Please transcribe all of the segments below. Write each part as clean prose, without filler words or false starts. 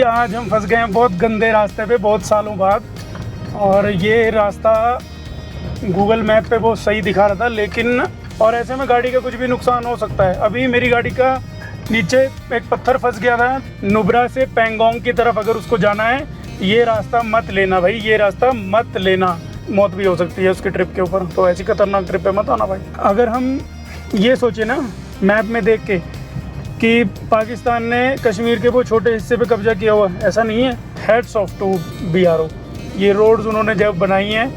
आज हम फंस गए हैं बहुत गंदे रास्ते पे बहुत सालों बाद। और ये रास्ता गूगल मैप पे बहुत सही दिखा रहा था, लेकिन और ऐसे में गाड़ी का कुछ भी नुकसान हो सकता है। अभी मेरी गाड़ी का नीचे एक पत्थर फंस गया था। नुब्रा से पैंगोंग की तरफ अगर उसको जाना है, ये रास्ता मत लेना भाई, ये रास्ता मत लेना, मौत भी हो सकती है उसकी ट्रिप के ऊपर। तो ऐसी खतरनाक ट्रिप पे मत आना भाई। अगर हम ये सोचे ना मैप में देख के कि पाकिस्तान ने कश्मीर के वो छोटे हिस्से पे कब्जा किया हुआ, ऐसा नहीं है। हेड्स ऑफ टू BRO, ये रोड्स उन्होंने जब बनाई हैं।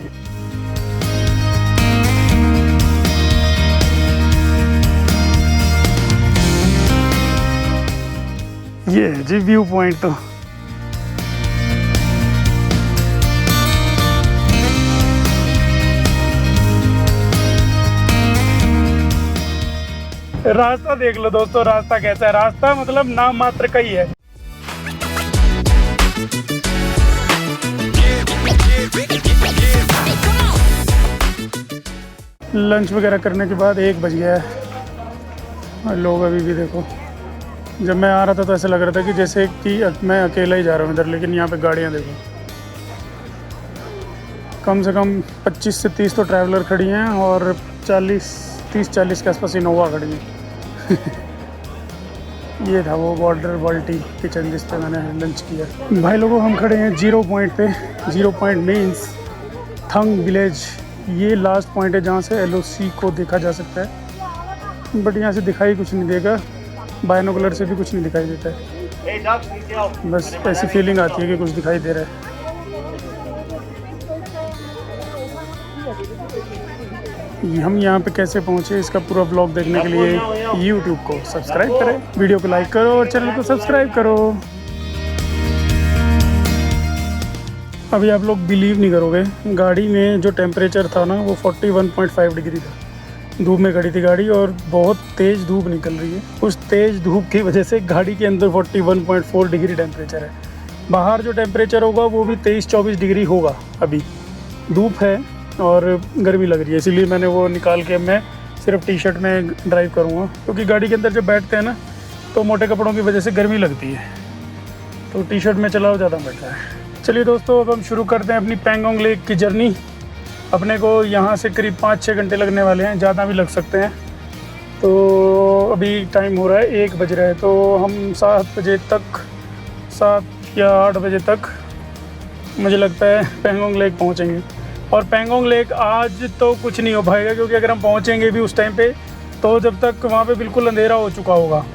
ये है जी व्यू पॉइंट। तो रास्ता देख लो दोस्तों, रास्ता कैसा है। रास्ता मतलब नाम मात्र का ही है। लंच वगैरह करने के बाद 1 बज गया है और लोग अभी भी देखो। जब मैं आ रहा था तो ऐसा लग रहा था कि जैसे कि मैं अकेला ही जा रहा हूँ इधर, लेकिन यहाँ पे गाड़ियाँ देखो, कम से कम 25 से 30 तो ट्रैवलर खड़ी हैं और 30-40 के आसपास इनोवा खड़ी है। ये था वो बॉर्डर बाल्टी किचन जिस पे मैंने लंच किया। भाई लोगों, हम खड़े हैं 0 पॉइंट पे। 0 पॉइंट मीन्स थंग विलेज। ये लास्ट पॉइंट है जहाँ से LOC को देखा जा सकता है, बट यहाँ से दिखाई कुछ नहीं देगा। बायनोकुलर से भी कुछ नहीं दिखाई देता है, बस ऐसी फीलिंग आती है कि कुछ दिखाई दे रहा है। हम यहाँ पे कैसे पहुँचे, इसका पूरा ब्लॉग देखने के लिए YouTube को सब्सक्राइब करें, वीडियो को लाइक करो और चैनल को सब्सक्राइब करो। अभी आप लोग बिलीव नहीं करोगे, गाड़ी में जो टेम्परेचर था ना वो 41.5 डिग्री था। धूप में खड़ी थी गाड़ी और बहुत तेज़ धूप निकल रही है। उस तेज़ धूप की वजह से गाड़ी के अंदर 41.4 डिग्री टेम्परेचर है। बाहर जो टेम्परेचर होगा वो भी 23-24 डिग्री होगा। अभी धूप है और गर्मी लग रही है, इसीलिए मैंने वो निकाल के मैं सिर्फ टी-शर्ट में ड्राइव करूँगा, क्योंकि गाड़ी के अंदर जब बैठते हैं ना तो मोटे कपड़ों की वजह से गर्मी लगती है, तो टी-शर्ट में चलाओ ज़्यादा बेटर है। चलिए दोस्तों, अब हम शुरू करते हैं अपनी पैंगोंग लेक की जर्नी। अपने को यहाँ से करीब 5-6 घंटे लगने वाले हैं, ज़्यादा भी लग सकते हैं। तो अभी टाइम हो रहा है 1 बज रहा है, तो हम 7 बजे तक, 7 या 8 बजे तक मुझे लगता है पैंगोंग लेक पहुँचेंगे। और पैंगोंग लेक आज तो कुछ नहीं हो पाएगा, क्योंकि अगर हम पहुँचेंगे भी उस टाइम पे तो जब तक वहाँ पे बिल्कुल अंधेरा हो चुका होगा।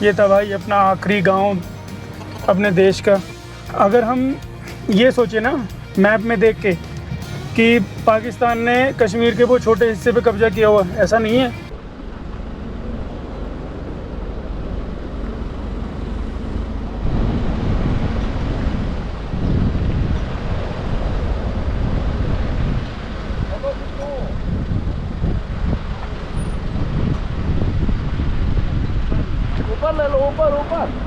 ये था भाई अपना आखिरी गांव अपने देश का। अगर हम ये सोचे ना मैप में देख के कि पाकिस्तान ने कश्मीर के वो छोटे हिस्से पे कब्जा किया हुआ, ऐसा नहीं है। ऊपर ले लो, ऊपर ऊपर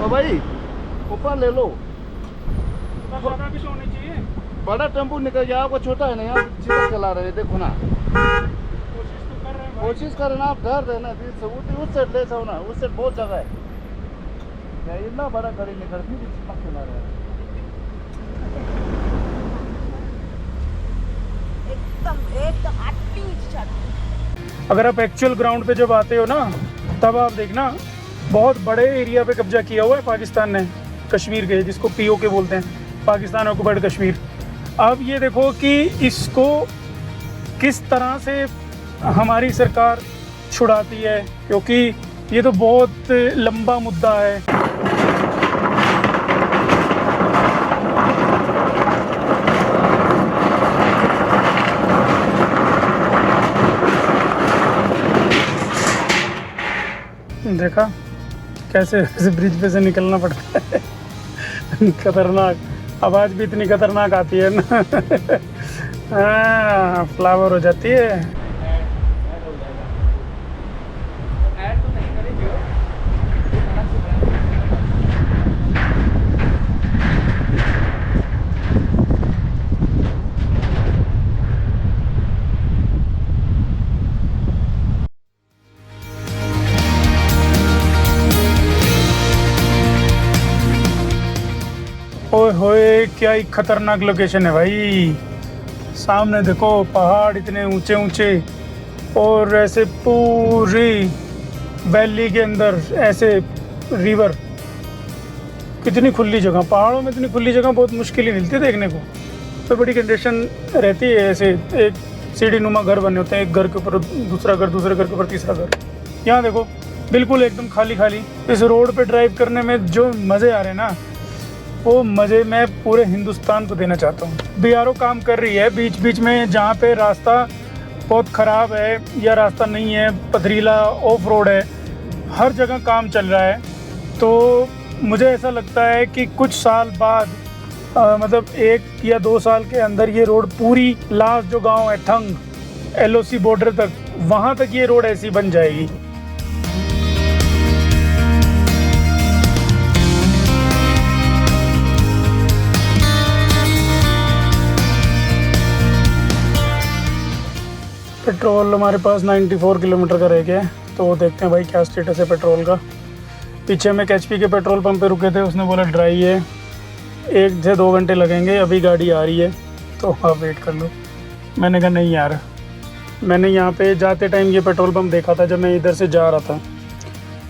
भाई, ऊपर ले लो। ज़्यादा भी तो होनी चाहिए। बड़ा टेम्पो निकल गया, आपका छोटा है ना, यहाँ सीधा चला रहे, देखो ना। कोशिश तो कर रहे हैं भाई। कोशिश करें ना, आप डर रहे ना, उस साइड ले जाओ ना, उस साइड बहुत जगह है। इतना बड़ा गाड़ी निकलती है, चला रहे हैं एकदम। अगर आप एक्चुअल ग्राउंड पे जब आते हो ना, तब आप देखना बहुत बड़े एरिया पे कब्जा किया हुआ है पाकिस्तान ने कश्मीर के, जिसको POK बोलते हैं, पाकिस्तान ऑक्युपाइड कश्मीर। अब ये देखो कि इसको किस तरह से हमारी सरकार छुड़ाती है, क्योंकि ये तो बहुत लंबा मुद्दा है। देखा कैसे ब्रिज पे से निकलना पड़ता है। खतरनाक, आवाज़ भी इतनी खतरनाक आती है ना। हाँ फ्लावर हो जाती है। ऐड हो जाएगा। ऐड तो नहीं करेंगे वो, ये अलग से brand ओए होए क्या ही खतरनाक लोकेशन है भाई। सामने देखो पहाड़ इतने ऊंचे ऊंचे और ऐसे पूरी वैली के अंदर ऐसे रिवर। कितनी खुली जगह, पहाड़ों में इतनी खुली जगह बहुत मुश्किल ही मिलती है देखने को। तो बड़ी कंडीशन रहती है, ऐसे एक सीढ़ी नुमा घर बने होते हैं, एक घर के ऊपर दूसरा घर, दूसरे घर के ऊपर तीसरा घर। यहाँ देखो बिल्कुल एकदम खाली खाली। इस रोड पे ड्राइव करने में जो मज़े आ रहे हैं ना, वो मज़े मैं पूरे हिंदुस्तान को देना चाहता हूँ। बीआरओ काम कर रही है बीच बीच में, जहाँ पे रास्ता बहुत ख़राब है या रास्ता नहीं है, पथरीला ऑफ रोड है, हर जगह काम चल रहा है। तो मुझे ऐसा लगता है कि कुछ साल बाद मतलब 1 या 2 साल के अंदर ये रोड पूरी लास्ट जो गांव है थंग LOC बॉर्डर तक, वहाँ तक ये रोड ऐसी बन जाएगी। पेट्रोल हमारे पास 94 किलोमीटर का रह गया है, तो देखते हैं भाई क्या स्टेटस है पेट्रोल का। पीछे में HP के पेट्रोल पंप पे रुके थे, उसने बोला ड्राई है, 1 से 2 घंटे लगेंगे, अभी गाड़ी आ रही है तो आप वेट कर लो। मैंने कहा नहीं यार, मैंने यहाँ पे जाते टाइम ये पेट्रोल पंप देखा था जब मैं इधर से जा रहा था,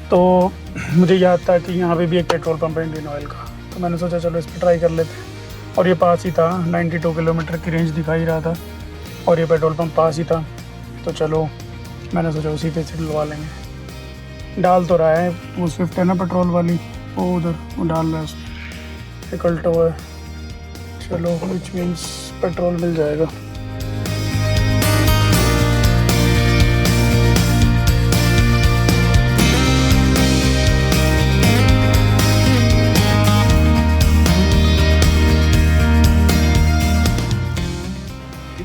तो मुझे याद था कि यहाँ पे भी एक पेट्रोल पंप है इंडियन ऑयल का, तो मैंने सोचा चलो इस पर ट्राई कर लेते हैं। और ये पास ही था, 92 किलोमीटर की रेंज दिखाई रहा था और ये पेट्रोल पंप पास ही था, तो चलो मैंने सोचा उसी पे से डलवा लेंगे। डाल तो रहा है, वो स्विफ्ट है ना पेट्रोल वाली, वो उधर वो डाल रहा है, उसमें एक अल्टो है। चलो विच मीन्स पेट्रोल मिल जाएगा।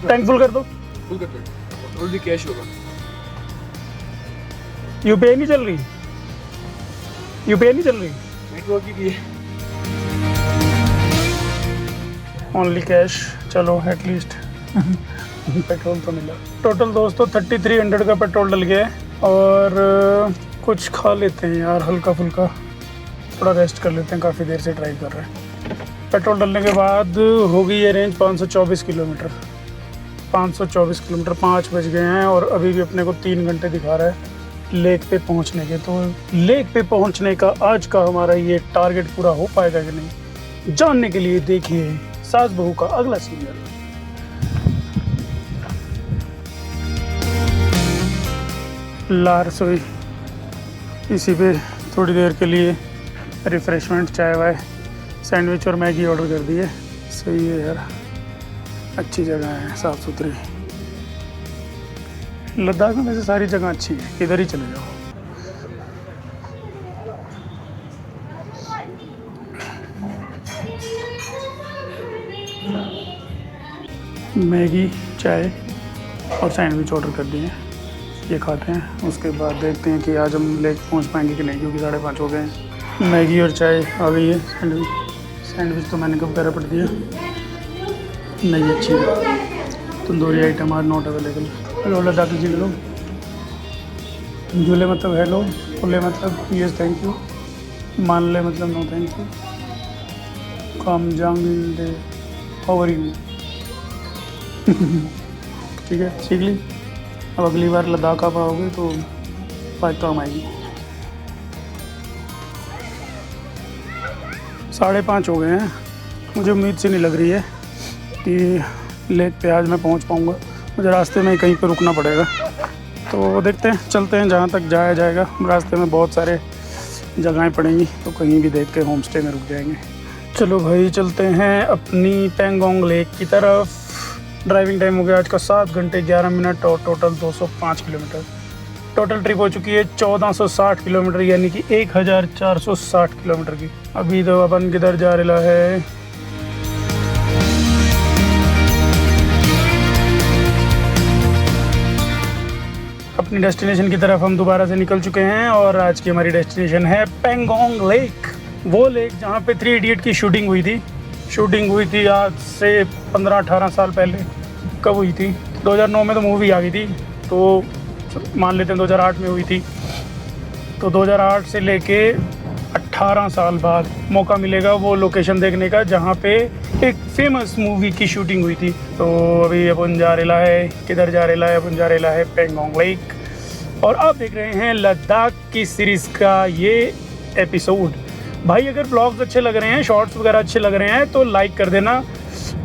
टैंक फुल कर दो। फुल कर दो, पेट्रोल भी कैश होगा। यूपीआई नहीं चल रही, यूपीआई नहीं चल रही, नेटवर्क की भी है। Only cash. चलो एटलीस्ट पेट्रोल तो मिला। टोटल दोस्तों 3300 का पेट्रोल डल गया है। और कुछ खा लेते हैं यार हल्का फुल्का, थोड़ा रेस्ट कर लेते हैं, काफ़ी देर से ड्राइव कर रहे हैं। पेट्रोल डलने के बाद हो गई ये रेंज 524 किलोमीटर। 524 किलोमीटर, 5 बज गए हैं और अभी भी अपने को 3 घंटे दिखा रहा है लेक पे पहुंचने के। तो लेक पे पहुंचने का आज का हमारा ये टारगेट पूरा हो पाएगा कि नहीं, जानने के लिए देखिए सास बहू का अगला सीरियल। ला रसोई, इसी पे थोड़ी देर के लिए रिफ्रेशमेंट, चाय वाय, सैंडविच और मैगी ऑर्डर कर दिए। सही है यार, अच्छी जगह है, साफ़ सुथरी। लद्दाख में वैसे सारी जगह अच्छी है, किधर ही चले जाओ। मैगी, चाय और सैंडविच ऑर्डर कर दिए, ये खाते हैं। उसके बाद देखते हैं कि आज हम लेक पहुंच पाएंगे कि नहीं, क्योंकि 5:30 हो गए हैं। मैगी और चाय आ गई है, सैंडविच तो मैंने कब कर पड़ दिया, नहीं अच्छी है। Tandoori item are not available. Hello Ladakhi ji, hello झूले मतलब हेलो, खुले मतलब यस थैंक यू, मान ले मतलब नो थैंक यू, कम जांग दे हाउ आर यू। ठीक है, सीख ली। अब अगली बार लद्दाख आप आओगे तो बात काम आएगी। 5:30 हो गए हैं, मुझे उम्मीद से नहीं लग रही है कि लेक पे आज मैं पहुंच पाऊंगा। मुझे रास्ते में कहीं पे रुकना पड़ेगा, तो देखते हैं, चलते हैं जहां तक जाया जाएगा। रास्ते में बहुत सारे जगहें पड़ेंगी, तो कहीं भी देख के होम स्टे में रुक जाएंगे। चलो भाई चलते हैं अपनी पेंगोंग लेक की तरफ। ड्राइविंग टाइम हो गया आज का 7 घंटे 11 मिनट और टोटल 205 किलोमीटर। टोटल ट्रिप हो चुकी है 1460 किलोमीटर, यानी कि 1460 किलोमीटर की। अभी तो अपन किधर जा रहा है, अपनी डेस्टिनेशन की तरफ हम दोबारा से निकल चुके हैं और आज की हमारी डेस्टिनेशन है पेंगोंग लेक। वो लेक जहाँ पे 3 इडियट की शूटिंग हुई थी आज से 15-18 साल पहले। कब हुई थी? 2009 में तो मूवी आ गई थी, तो मान लेते हैं 2008 में हुई थी। तो 2008 से लेके 18 साल बाद मौका मिलेगा वो लोकेशन देखने का जहाँ पे एक फेमस मूवी की शूटिंग हुई थी। तो अभी अपन जा रेला है, किधर जा रेला है? अपन जा रेला है पेंगोंग लेक। और आप देख रहे हैं लद्दाख की सीरीज़ का ये एपिसोड। भाई अगर ब्लॉग्स अच्छे लग रहे हैं, शॉर्ट्स वगैरह अच्छे लग रहे हैं तो लाइक कर देना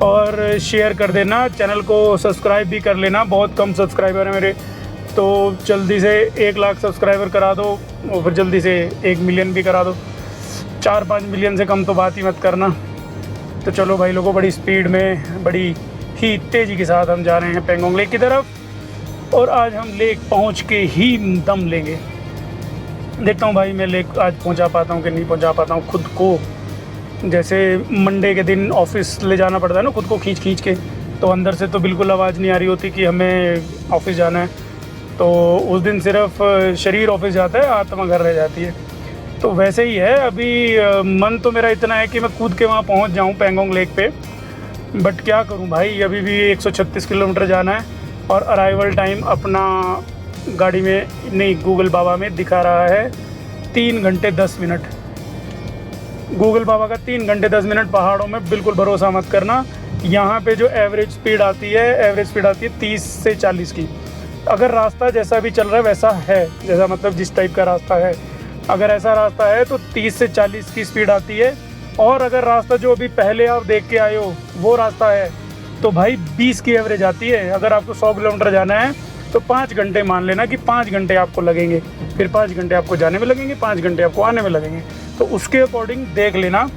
और शेयर कर देना, चैनल को सब्सक्राइब भी कर लेना। बहुत कम सब्सक्राइबर हैं मेरे, तो जल्दी से 1 लाख सब्सक्राइबर करा दो और फिर जल्दी से 1 मिलियन भी करा दो। 4-5 मिलियन से कम तो बात ही मत करना। तो चलो भाई लोगों, बड़ी स्पीड में, बड़ी ही तेज़ी के साथ हम जा रहे हैं पेंगोंग लेक की तरफ। और आज हम लेक पहुंच के ही दम लेंगे। देखता हूं भाई मैं लेक आज पहुंचा पाता हूं कि नहीं पहुंचा पाता हूं। खुद को जैसे मंडे के दिन ऑफिस ले जाना पड़ता है ना, खुद को खींच के, तो अंदर से तो बिल्कुल आवाज़ नहीं आ रही होती कि हमें ऑफिस जाना है। तो उस दिन सिर्फ शरीर ऑफिस जाता है, आत्मा घर रह जाती है। तो वैसे ही है अभी। मन तो मेरा इतना है कि मैं कूद के वहाँ पहुँच जाऊँ पेंगोंग लेक पे, बट क्या करूँ भाई, अभी भी 136 किलोमीटर जाना है। और अराइवल टाइम अपना गाड़ी में नहीं, गूगल बाबा में दिखा रहा है 3 घंटे 10 मिनट। गूगल बाबा का 3 घंटे 10 मिनट। पहाड़ों में बिल्कुल भरोसा मत करना। यहाँ पे जो एवरेज स्पीड आती है 30 से 40 की। अगर रास्ता जैसा भी चल रहा है वैसा है, जैसा मतलब जिस टाइप का रास्ता है, अगर ऐसा रास्ता है तो 30 से 40 की स्पीड आती है। और अगर रास्ता जो अभी पहले आप देख के आए हो वो रास्ता है तो भाई 20 की एवरेज आती है। अगर आपको 100 किलोमीटर जाना है तो 5 घंटे मान लेना कि 5 घंटे आपको लगेंगे, फिर 5 घंटे आपको जाने में लगेंगे, 5 घंटे आपको आने में लगेंगे। तो उसके अकॉर्डिंग देख लेना।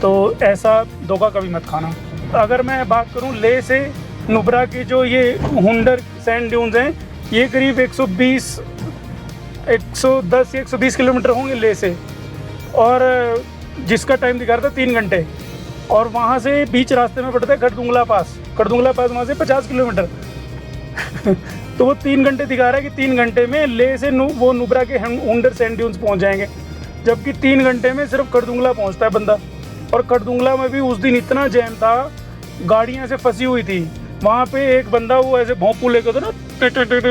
तो ऐसा धोखा कभी मत खाना। अगर मैं बात करूं ले से नुब्रा की जो ये हुंडर सैंड ड्यून्स हैं, ये करीब 110 या 120 किलोमीटर होंगे ले से। और जिसका टाइम दिखा रहा था 3 घंटे। और वहाँ से बीच रास्ते में पड़ता है खड़दुंगला पास वहाँ से 50 किलोमीटर। तो वो 3 घंटे दिखा रहा है कि 3 घंटे में ले से वो नुब्रा के हुंडर सैंड ड्यून्स पहुँच जाएंगे, जबकि 3 घंटे में सिर्फ खड़दुंगला पहुँचता है बंदा। और खड़दुंगला में भी उस दिन इतना जैम था, गाड़ियाँ ऐसे फंसी हुई थी। वहाँ पे एक बंदा वो ऐसे भोंपू लेके होता ना,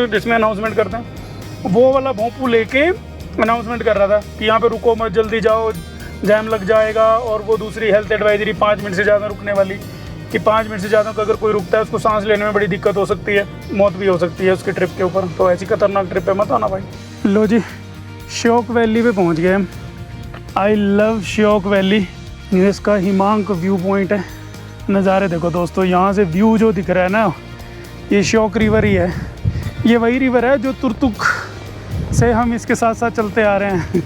जिसमें अनाउंसमेंट करते हैं, वो वाला भोंपू लेके अनाउंसमेंट कर रहा था कि यहाँ पे रुको मत, जल्दी जाओ, जैम लग जाएगा। और वो दूसरी हेल्थ एडवाइजरी 5 मिनट से ज़्यादा रुकने वाली, कि 5 मिनट से ज़्यादा तो अगर कोई रुकता है उसको सांस लेने में बड़ी दिक्कत हो सकती है, मौत भी हो सकती है उसकी ट्रिप के ऊपर। तो ऐसी खतरनाक ट्रिप पे मत आना भाई। लो जी, श्योक वैली पे पहुँच गए हम। I love Shyok valley. ये इसका हिमांक व्यू पॉइंट है। नज़ारे देखो दोस्तों, यहाँ से व्यू जो दिख रहा है ना, ये श्योक रिवर ही है। ये वही रिवर है जो तुर्तुक से हम इसके साथ साथ चलते आ रहे हैं।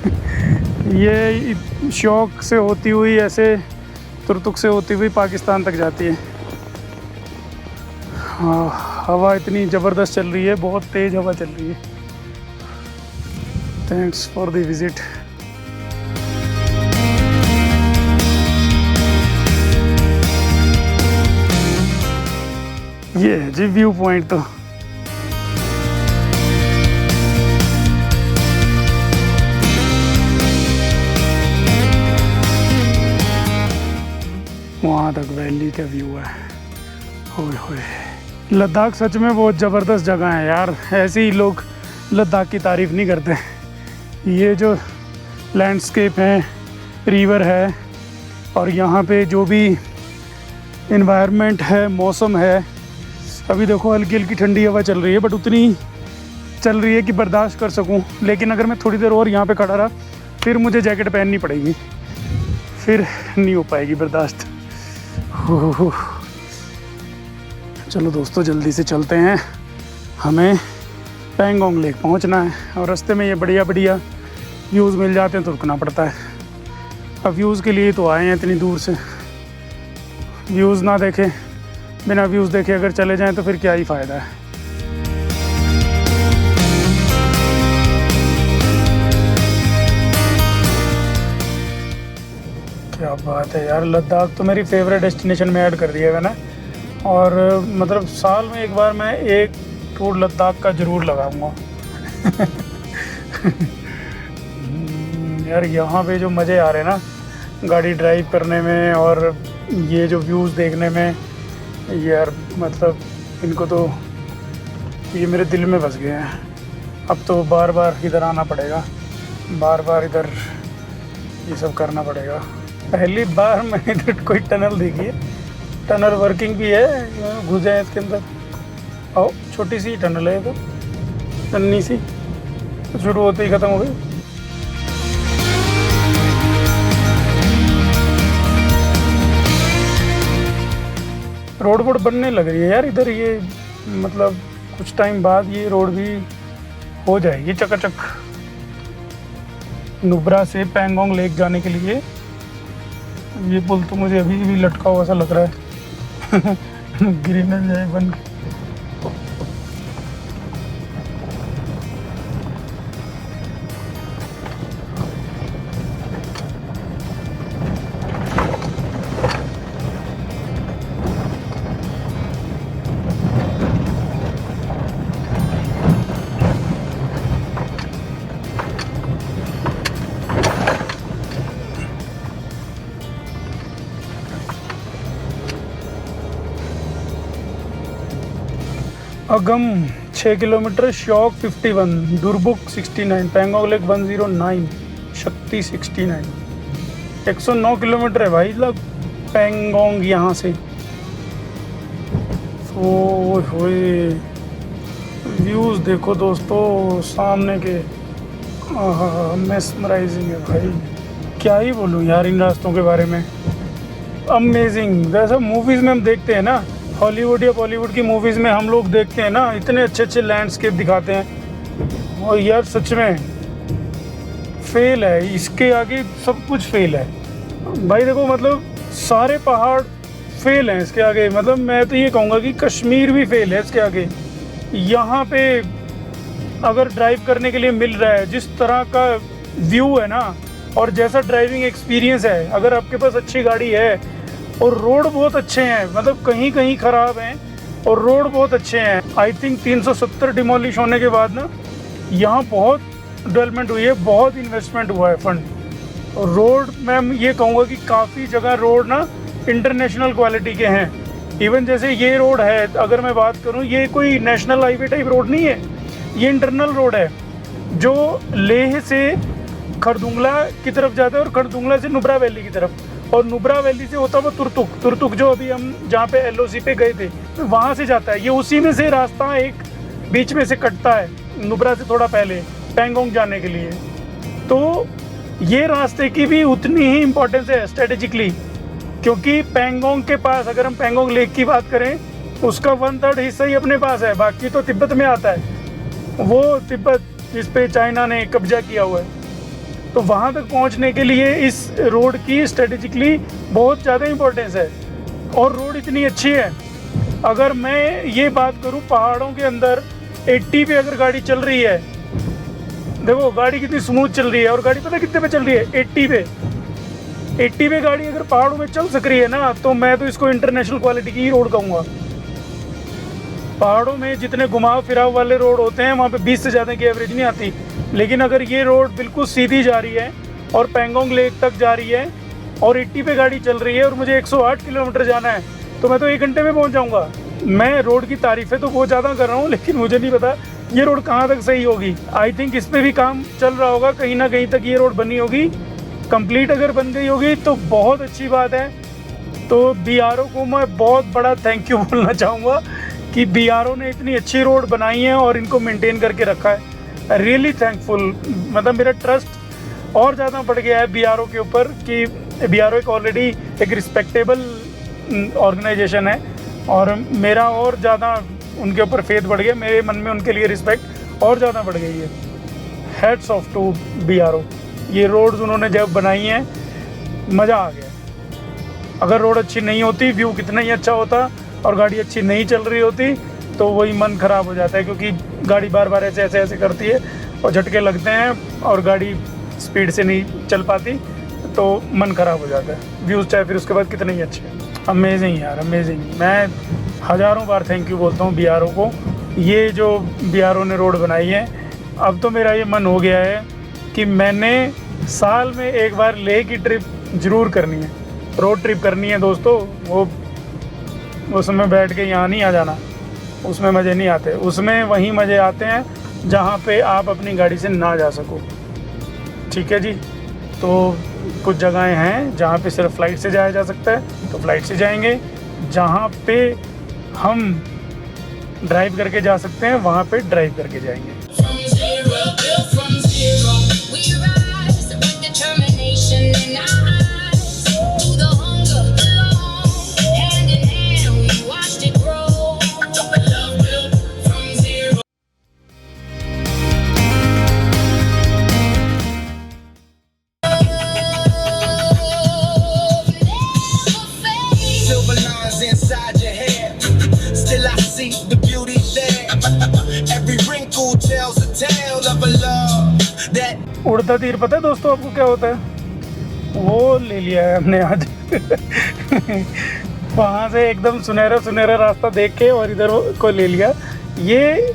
ये श्योक से होती हुई ऐसे तुर्तुक से होती हुई पाकिस्तान तक जाती है। हाँ, हवा इतनी ज़बरदस्त चल रही है, बहुत तेज़ हवा चल रही है। Thanks for the visit. ये है जी व्यू पॉइंट। तो वहाँ तक वैली का व्यू है। होए होए, लद्दाख सच में बहुत ज़बरदस्त जगह है यार। ऐसे ही लोग लद्दाख की तारीफ़ नहीं करते। ये जो लैंडस्केप है, रिवर है, और यहाँ पे जो भी इन्वायरमेंट है, मौसम है, अभी देखो हल्की हल्की ठंडी हवा चल रही है, बट उतनी चल रही है कि बर्दाश्त कर सकूं। लेकिन अगर मैं थोड़ी देर और यहाँ पे खड़ा रहा फिर मुझे जैकेट पहननी पड़ेगी, फिर नहीं हो पाएगी बर्दाश्त। चलो दोस्तों, जल्दी से चलते हैं, हमें पेंगोंग लेक पहुंचना है। और रास्ते में ये बढ़िया बढ़िया व्यूज़ मिल जाते हैं तो रुकना पड़ता है। अब व्यूज़ के लिए तो आए हैं इतनी दूर से, व्यूज़ ना देखें, बिना व्यूज़ देखे अगर चले जाएं तो फिर क्या ही फ़ायदा है। क्या बात है यार, लद्दाख तो मेरी फेवरेट डेस्टिनेशन में ऐड कर दिया है मैंने। और मतलब साल में एक बार मैं टूर लद्दाख का ज़रूर लगाऊंगा। यार यहाँ पे जो मज़े आ रहे हैं ना गाड़ी ड्राइव करने में और ये जो व्यूज़ देखने में, यार मतलब इनको तो ये मेरे दिल में बस गए हैं। अब तो बार बार इधर आना पड़ेगा, बार बार इधर ये सब करना पड़ेगा। पहली बार मैंने इधर कोई टनल देखी है, टनल वर्किंग भी है, घुस जाए इसके अंदर। और छोटी सी टनल है तो नन्ही सी, शुरू होते ही ख़त्म हो गई। रोड वोड बनने लग रही है यार इधर, ये मतलब कुछ टाइम बाद ये रोड भी हो जाएगी चकाचक। नुब्रा से पैंगोंग लेक जाने के लिए ये पुल तो मुझे अभी भी लटका हुआ सा लग रहा है। गिरी न जाए बन के। अगम 6 kilometre, shock 51, Durbuk 69, Pangong lake 109, शक्ति 69। 109 किलोमीटर है भाई लग पैंगोंग यहाँ से। ओए होए, व्यूज़ देखो दोस्तों सामने के, मेस्मराइजिंग है भाई। क्या ही बोलूँ यार इन रास्तों के बारे में, अमेजिंग। जैसा मूवीज़ में हम देखते हैं ना, हॉलीवुड या बॉलीवुड की मूवीज़ में हम लोग देखते हैं ना, इतने अच्छे अच्छे लैंडस्केप दिखाते हैं, और यार सच में फेल है, इसके आगे सब कुछ फेल है भाई। देखो मतलब सारे पहाड़ फेल हैं इसके आगे। मतलब मैं तो ये कहूँगा कि कश्मीर भी फेल है इसके आगे। यहाँ पे अगर ड्राइव करने के लिए मिल रहा है, जिस तरह का व्यू है ना और जैसा ड्राइविंग एक्सपीरियंस है, अगर आपके पास अच्छी गाड़ी है और रोड बहुत अच्छे हैं, मतलब कहीं कहीं ख़राब हैं और रोड बहुत अच्छे हैं। आई थिंक 370 डिमोलिश होने के बाद ना यहाँ बहुत डेवलपमेंट हुई है, बहुत इन्वेस्टमेंट हुआ है फंड। और रोड मैं ये कहूँगा कि काफ़ी जगह रोड ना इंटरनेशनल क्वालिटी के हैं। इवन जैसे ये रोड है, अगर मैं बात करूँ, ये कोई नेशनल हाईवे टाइप रोड नहीं है, ये इंटरनल रोड है जो लेह से खरदुंगला की तरफ जाता है और खरदुंगला से नुब्रा वैली की तरफ, और नुब्रा वैली से होता हुआ तुरतुक जो अभी हम जहाँ पे LOC पे गए थे वहाँ से जाता है। ये उसी में से रास्ता एक बीच में से कटता है, नुब्रा से थोड़ा पहले पैंगोंग जाने के लिए। तो ये रास्ते की भी उतनी ही इम्पोर्टेंस है स्ट्रेटेजिकली, क्योंकि पैंगोंग के पास, अगर हम पैंगोंग लेक की बात करें, उसका 1/3 हिस्सा ही अपने पास है, बाकी तो तिब्बत में आता है। वो तिब्बत जिस पे चाइना ने कब्जा किया हुआ है, तो वहाँ तक पहुँचने के लिए इस रोड की स्ट्रेटेजिकली बहुत ज़्यादा इम्पोर्टेंस है। और रोड इतनी अच्छी है, अगर मैं ये बात करूँ पहाड़ों के अंदर 80 पे अगर गाड़ी चल रही है, देखो गाड़ी कितनी स्मूथ चल रही है, और गाड़ी पता कितने पे चल रही है, 80 पे। 80 पे गाड़ी अगर पहाड़ों में चल सक रही है ना, तो मैं तो इसको इंटरनेशनल क्वालिटी की ही रोड कहूँगा। पहाड़ों में जितने घुमाव फिराव वाले रोड होते हैं वहाँ पे 20 से ज़्यादा की एवरेज नहीं आती, लेकिन अगर ये रोड बिल्कुल सीधी जा रही है और पैंगोंग लेक तक जा रही है और 80 पे गाड़ी चल रही है और मुझे 108 किलोमीटर जाना है, तो मैं तो 1 घंटे में पहुँच जाऊँगा। मैं रोड की तारीफ़ें तो बहुत ज़्यादा कर रहा हूँ, लेकिन मुझे नहीं पता ये रोड कहाँ तक सही होगी। आई थिंक इस पर भी काम चल रहा होगा, कहीं ना कहीं तक ये रोड बनी होगी। कंप्लीट अगर बन गई होगी तो बहुत अच्छी बात है। तो BRO को मैं बहुत बड़ा थैंक यू बोलना चाहूँगा कि BRO ने इतनी अच्छी रोड बनाई है और इनको मेंटेन करके रखा है। रियली थैंकफुल, मतलब मेरा ट्रस्ट और ज़्यादा बढ़ गया है BRO के ऊपर कि BRO एक ऑलरेडी एक रिस्पेक्टेबल ऑर्गेनाइजेशन है, और मेरा और ज़्यादा उनके ऊपर फेथ बढ़ गया, मेरे मन में उनके लिए रिस्पेक्ट और ज़्यादा बढ़ गई है। हेड्स ऑफ टू BRO, ये रोड्स उन्होंने जब बनाई हैं मज़ा आ गया। अगर रोड अच्छी नहीं होती, व्यू कितना ही अच्छा होता, और गाड़ी अच्छी नहीं चल रही होती, तो वही मन ख़राब हो जाता है, क्योंकि गाड़ी बार बार ऐसे ऐसे ऐसे करती है और झटके लगते हैं और गाड़ी स्पीड से नहीं चल पाती, तो मन ख़राब हो जाता है। व्यूज़ चाहे फिर उसके बाद कितने ही अच्छे। अमेजिंग यार, अमेजिंग। मैं हज़ारों बार थैंक यू बोलता हूँ BRO को ये जो BRO ने रोड बनाई है, अब तो मेरा ये मन हो गया है कि मैंने साल में एक बार लेह की ट्रिप ज़रूर करनी है, रोड ट्रिप करनी है दोस्तों। वो उसमें बैठ के यहाँ नहीं आ जाना, उसमें मज़े नहीं आते। उसमें वहीं मज़े आते हैं जहाँ पे आप अपनी गाड़ी से ना जा सको। ठीक है जी। तो कुछ जगहें हैं जहाँ पे सिर्फ फ़्लाइट से जाया जा सकता है, तो फ़्लाइट से जाएंगे। जहाँ पे हम ड्राइव करके जा सकते हैं वहाँ पे ड्राइव करके जाएंगे। From zero, built from zero, we rise with determination in our eyes. Through the hunger, alone, hand in hand, we watched it grow. Love built from zero. Silver lines inside your hair. Still I see the beauty there. Every wrinkle tells a tale of a love that उड़ता तीर पता है दोस्तों आपको क्या होता है? वो ले लिया है हमने आज। वहाँ से एकदम सुनहरा सुनहरा रास्ता देख के और इधर को ले लिया। ये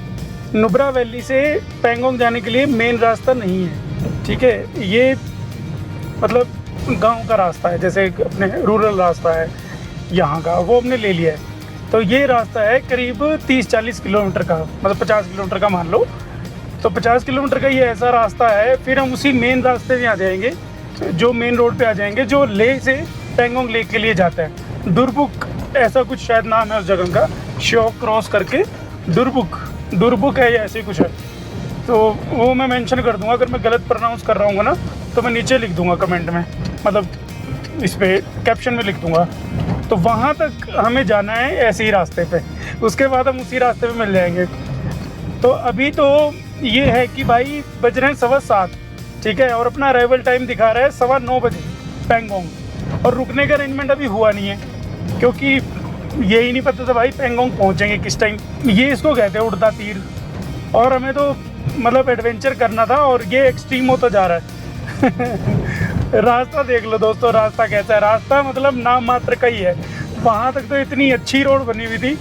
नुब्रा वैली से पैंगोंग जाने के लिए मेन रास्ता नहीं है, ठीक है। ये मतलब गांव का रास्ता है, जैसे अपने रूरल रास्ता है यहाँ का, वो हमने ले लिया है। तो ये रास्ता है करीब 30-40 किलोमीटर का, मतलब 50 किलोमीटर का मान लो। तो 50 किलोमीटर का ये ऐसा रास्ता है। फिर हम उसी मेन रास्ते में आ जाएंगे, जो मेन रोड पे आ जाएंगे, जो लेह से पैंगोंग लेक के लिए जाता है। दुरबुक ऐसा कुछ शायद नाम है उस जगह का, श्योक क्रॉस करके दुरबुक है या ऐसे कुछ है। तो वो मैं मेंशन कर दूंगा, अगर मैं गलत प्रोनाउंस कर रहा हूँ ना तो मैं नीचे लिख दूंगा कमेंट में, मतलब इस पे कैप्शन में लिख दूंगा। तो वहाँ तक हमें जाना है ऐसे ही रास्ते पे, उसके बाद हम उसी रास्ते पे मिल जाएंगे। तो अभी तो ये है कि भाई बज रहे हैं 7:15, ठीक है, और अपना अराइवल टाइम दिखा रहा है 9:15 बजे पैंगोंग। और रुकने का अरेंजमेंट अभी हुआ नहीं है, क्योंकि यही नहीं पता था भाई पैंगोंग पहुँचेंगे किस टाइम। ये इसको कहते हैं उड़ता तीर, और हमें तो मतलब एडवेंचर करना था और ये एक्सट्रीम होता जा रहा है। रास्ता देख लो दोस्तों, रास्ता कैसा है। रास्ता मतलब नाम मात्र का ही है। वहाँ तक तो इतनी अच्छी रोड बनी हुई थी,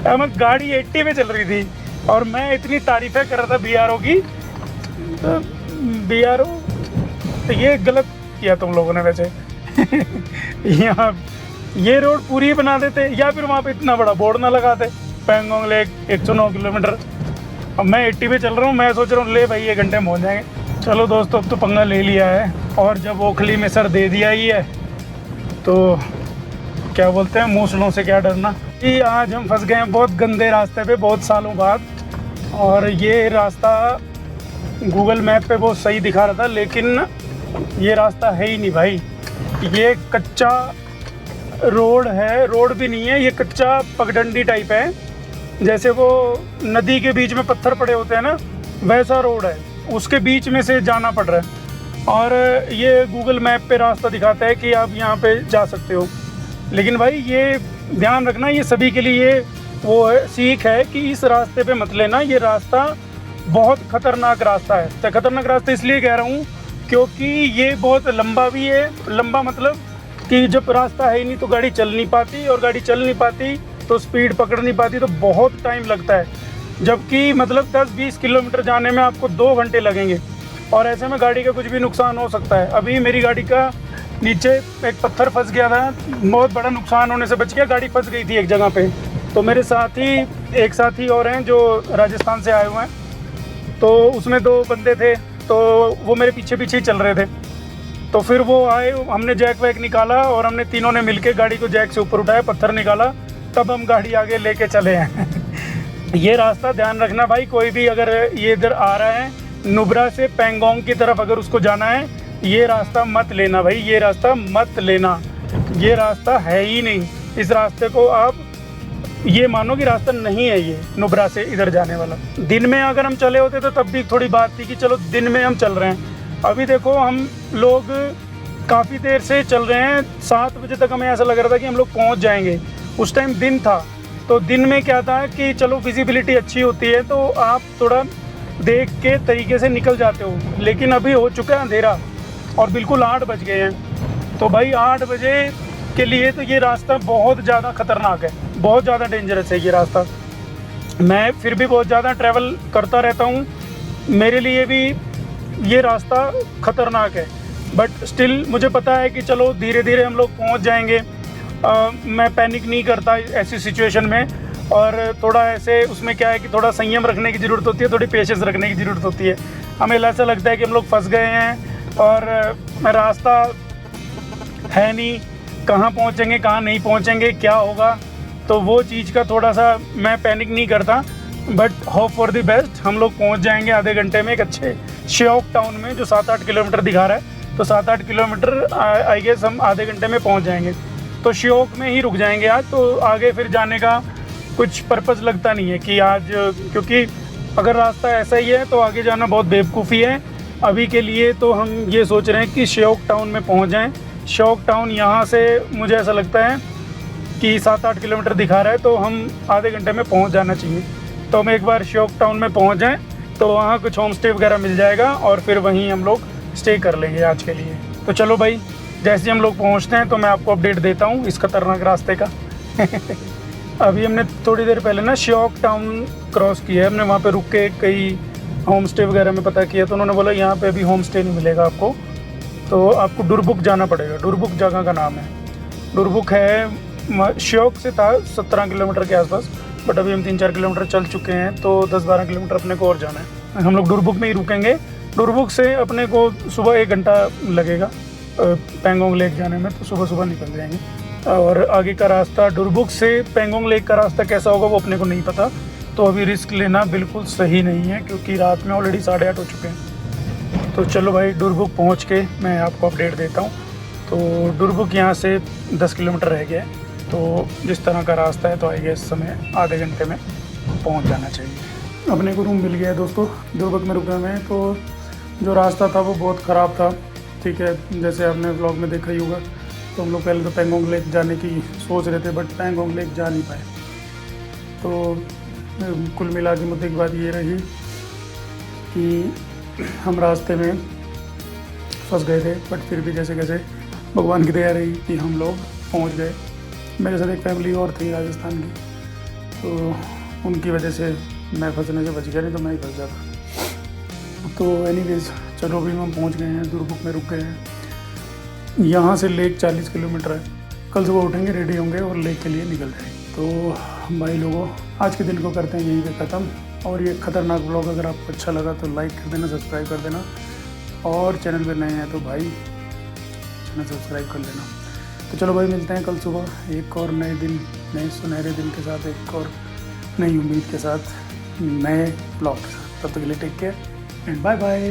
हमें गाड़ी 80 में चल रही थी और मैं इतनी तारीफ़ें कर रहा था BRO की। तो BRO तो ये गलत किया तुम लोगों ने वैसे। यहाँ ये रोड पूरी बना देते, या फिर वहाँ पे इतना बड़ा बोर्ड ना लगाते, पैंगोंग लेक 109 किलोमीटर। अब मैं 80 पे चल रहा हूँ, मैं सोच रहा हूँ ले भाई 1 घंटे में पहुँच जाएंगे। चलो दोस्तों, अब तो पंगा ले लिया है, और जब ओखली में सर दे दिया ही है तो क्या बोलते हैं, मूसलों से क्या डरना। कि आज हम फंस गए हैं बहुत गंदे रास्ते पे बहुत सालों बाद। और ये रास्ता गूगल मैप पे बहुत सही दिखा रहा था, लेकिन ये रास्ता है ही नहीं भाई। ये कच्चा रोड है, रोड भी नहीं है, ये कच्चा पगडंडी टाइप है, जैसे वो नदी के बीच में पत्थर पड़े होते हैं ना, वैसा रोड है। उसके बीच में से जाना पड़ रहा है। और ये गूगल मैप पे रास्ता दिखाता है कि आप यहाँ पे जा सकते हो, लेकिन भाई ये ध्यान रखना, ये सभी के लिए वो है, सीख है कि इस रास्ते पे मत लेना। ये रास्ता बहुत ख़तरनाक रास्ता है। तो ख़तरनाक रास्ता इसलिए कह रहा हूँ क्योंकि ये बहुत लंबा भी है। लंबा मतलब कि जब रास्ता है ही नहीं तो गाड़ी चल नहीं पाती, और गाड़ी चल नहीं पाती तो स्पीड पकड़ नहीं पाती, तो बहुत टाइम लगता है। जबकि मतलब 10-20 किलोमीटर जाने में आपको 2 घंटे लगेंगे, और ऐसे में गाड़ी का कुछ भी नुकसान हो सकता है। अभी मेरी गाड़ी का नीचे एक पत्थर फंस गया था, बहुत बड़ा नुकसान होने से बच गया। गाड़ी फंस गई थी एक जगह पे। तो मेरे साथ ही एक साथी और हैं जो राजस्थान से आए हुए हैं, तो उसमें 2 बंदे थे, तो वो मेरे पीछे पीछे ही चल रहे थे। तो फिर वो आए, हमने जैक वैक निकाला और हमने तीनों ने मिलके गाड़ी को जैक से ऊपर उठाया, पत्थर निकाला, तब हम गाड़ी आगे लेके चले हैं। ये रास्ता ध्यान रखना भाई, कोई भी अगर ये इधर आ रहा है नुब्रा से पैंगोंग की तरफ अगर उसको जाना है, ये रास्ता मत लेना भाई, ये रास्ता मत लेना। ये रास्ता है ही नहीं। इस रास्ते को आप ये मानो कि रास्ता नहीं है ये नुब्रा से इधर जाने वाला। दिन में अगर हम चले होते तो तब भी थोड़ी बात थी कि चलो दिन में हम चल रहे हैं। अभी देखो हम लोग काफ़ी देर से चल रहे हैं, 7 बजे तक हमें ऐसा लग रहा था कि हम लोग पहुंच जाएंगे। उस टाइम दिन था, तो दिन में क्या था कि चलो विजिबिलिटी अच्छी होती है तो आप थोड़ा देख के तरीके से निकल जाते हो, लेकिन अभी हो चुका है अंधेरा और बिल्कुल 8 बज गए हैं। तो भाई 8 बजे के लिए तो ये रास्ता बहुत ज़्यादा ख़तरनाक है, बहुत ज़्यादा डेंजरस है ये रास्ता। मैं फिर भी बहुत ज़्यादा ट्रैवल करता रहता हूँ, मेरे लिए भी ये रास्ता ख़तरनाक है, बट स्टिल मुझे पता है कि चलो धीरे धीरे हम लोग पहुँच जाएंगे। मैं पैनिक नहीं करता ऐसी सिचुएशन में, और थोड़ा ऐसे उसमें क्या है कि थोड़ा संयम रखने की ज़रूरत होती है, थोड़ी पेशेंस रखने की ज़रूरत होती है। हमें ऐसा लगता है कि हम लोग फंस गए हैं और रास्ता है नहीं, कहाँ पहुँचेंगे कहाँ नहीं पहुँचेंगे, क्या होगा, तो वो चीज़ का थोड़ा सा मैं पैनिक नहीं करता, but hope for the best. हम लोग पहुँच जाएंगे आधे घंटे में एक अच्छे श्योक टाउन में, जो 7-8 किलोमीटर दिखा रहा है, तो 7-8 किलोमीटर आई गेस हम आधे घंटे में पहुँच जाएंगे। तो श्योक में ही रुक जाएंगे आज, तो आगे फिर जाने का कुछ पर्पज़ लगता नहीं है कि आज, क्योंकि अगर रास्ता ऐसा ही है तो आगे जाना बहुत बेवकूफ़ी है। अभी के लिए तो हम ये सोच रहे हैं कि श्योक टाउन में पहुंच जाएं। श्योक टाउन यहाँ से मुझे ऐसा लगता है कि 7-8 किलोमीटर दिखा रहा है, तो हम आधे घंटे में पहुंच जाना चाहिए। तो हम एक बार श्योक टाउन में पहुंच जाएं तो वहाँ कुछ होम स्टे वगैरह मिल जाएगा और फिर वहीं हम लोग स्टे कर लेंगे आज के लिए। तो चलो भाई, जैसे हम लोग पहुँचते हैं तो मैं आपको अपडेट देता हूँ इस खतरनाक रास्ते का। अभी हमने थोड़ी देर पहले ना श्योक टाउन क्रॉस किया है, हमने वहाँ पे रुक के कई होम स्टे वगैरह में पता किया, तो उन्होंने बोला यहाँ पे अभी होम स्टे नहीं मिलेगा आपको, तो आपको डुरबुक जाना पड़ेगा। डुरबुक जगह का नाम है, डुरबुक है श्योक से था 17 किलोमीटर के आसपास, बट अभी हम 3-4 किलोमीटर चल चुके हैं, तो 10-12 किलोमीटर अपने को और जाना है। हम लोग डुरबुक में ही रुकेंगे। डुरबुक से अपने को सुबह 1 घंटा लगेगा पेंगोंग लेक जाने में, तो सुबह निकल जाएंगे। और आगे का रास्ता डुरबुक से पेंगोंग लेक का रास्ता कैसा होगा वो अपने को नहीं पता, तो अभी रिस्क लेना बिल्कुल सही नहीं है, क्योंकि रात में ऑलरेडी 8:30 हो चुके हैं। तो चलो भाई, डुरबुक पहुंच के मैं आपको अपडेट देता हूं। तो डुरबुक यहाँ से 10 किलोमीटर रह गया है, तो जिस तरह का रास्ता है तो आएगा इस समय आधे घंटे में पहुँच जाना चाहिए। अपने को रूम मिल गया है दोस्तों, डुरबुक में रुके हुए हैं। तो जो रास्ता था वो बहुत ख़राब था, ठीक है, जैसे आपने व्लॉग में देखा ही होगा। तो हम लोग पहले तो पेंगोंग लेक जाने की सोच रहे थे, बट पेंगोंग लेक जा नहीं पाए। तो कुल मिला के मुद्दे की बात ये रही कि हम रास्ते में फंस गए थे, बट फिर भी जैसे कैसे भगवान की दया रही कि हम लोग पहुंच गए। मेरे साथ एक फैमिली और थी राजस्थान की, तो उनकी वजह से मैं फंसने से बच गया, नहीं तो मैं ही फंस जाता। तो एनीवेज चलो भी हम पहुंच गए हैं, डुरबुक में रुक गए हैं। यहाँ से लेक 40 किलोमीटर है। कल सुबह उठेंगे, रेडी होंगे और लेक के लिए निकल जाएंगे। तो भाई लोगों, आज के दिन को करते हैं यहीं पे ख़त्म। और ये खतरनाक ब्लॉग अगर आपको अच्छा लगा तो लाइक कर देना, सब्सक्राइब कर देना, और चैनल पे नए हैं तो भाई चैनल सब्सक्राइब कर लेना। तो चलो भाई, मिलते हैं कल सुबह एक और नए दिन, नए सुनहरे दिन के साथ, एक और नई उम्मीद के साथ, नए ब्लॉग के साथ। तब तक के लिए take care and bye bye.